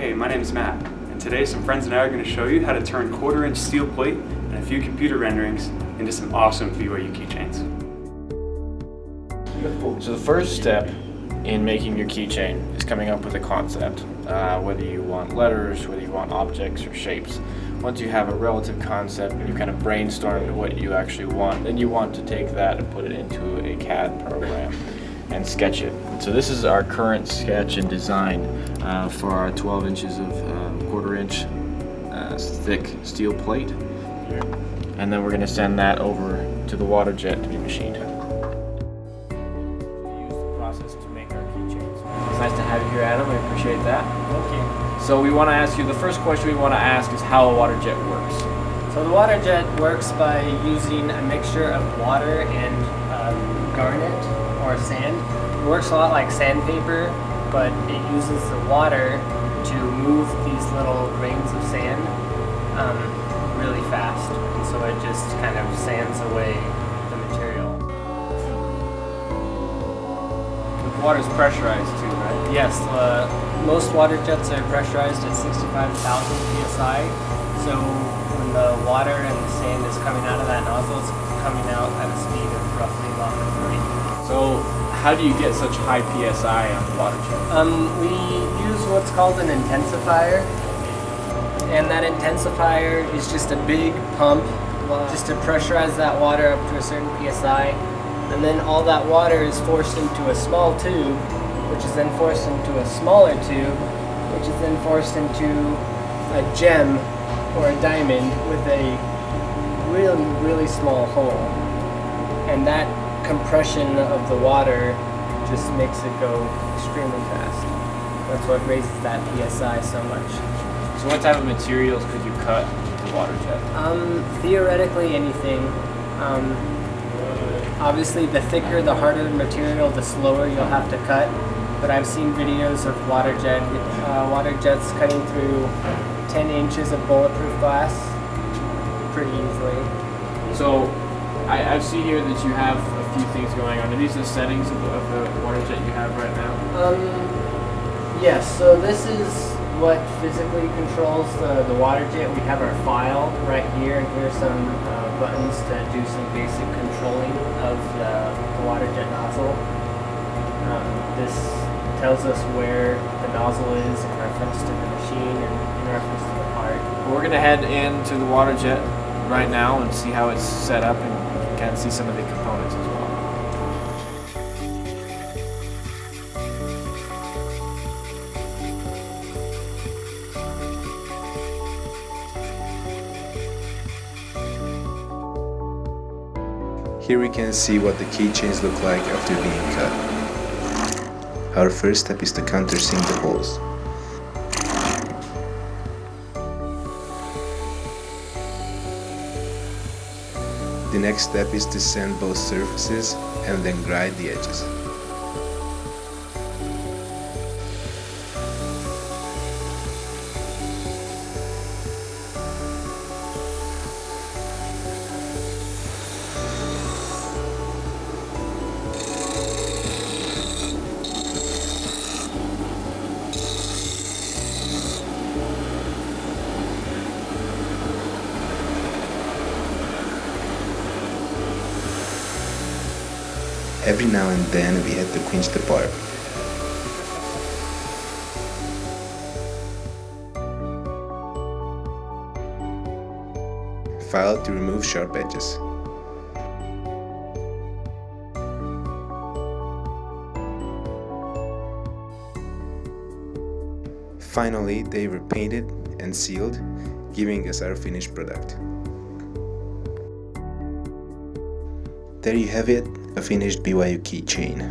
Hey, my name is Matt, and today some friends and I are going to show you how to turn 1/4-inch steel plate and a few computer renderings into some awesome BYU keychains. So the first step in making your keychain is coming up with a concept, whether you want letters, whether you want objects or shapes. Once you have a relative concept and you kind of brainstormed what you actually want, then you want to take that and put it into a CAD program and sketch it. So this is our current sketch and design for our 12 inches of 1/4-inch thick steel plate. And then we're going to send that over to the water jet to be machined. To make our keychains. It's nice to have you here, Adam. I appreciate that. Thank you. So we want to ask you, the first question we want to ask is how a water jet works. So the water jet works by using a mixture of water and garnet or sand. It works a lot like sandpaper, but it uses the water to move these little grains of sand really fast. And so it just kind of sands away the material. Water is pressurized too, right? Yes, most water jets are pressurized at 65,000 psi. So when the water and the sand is coming out of that nozzle, it's coming out at a speed of roughly Mach 3. So how do you get such high psi on the water jet? We use what's called an intensifier, and that intensifier is just a big pump just to pressurize that water up to a certain psi. And then all that water is forced into a small tube, which is then forced into a smaller tube, which is then forced into a gem or a diamond with a really, really small hole. And that compression of the water just makes it go extremely fast. That's what raises that PSI so much. So what type of materials could you cut with the water jet? Theoretically anything. Obviously, the thicker, the harder the material, the slower you'll have to cut. But I've seen videos of water jets cutting through 10 inches of bulletproof glass pretty easily. So I see here that you have a few things going on. Are these the settings of the water jet you have right now? Yes, so this is what physically controls the water jet. We have our file right here, and here's some buttons to do some basic controlling of the water jet nozzle. This tells us where the nozzle is in reference to the machine and in reference to the part. We're going to head into the water jet right now and see how it's set up, and you can kind of see some of the components as well. Here we can see what the keychains look like after being cut. Our first step is to countersink the holes. The next step is to sand both surfaces and then grind the edges. Every now and then we had to quench the part. File to remove sharp edges. Finally, they were painted and sealed, giving us our finished product. There you have it, a finished BYU keychain.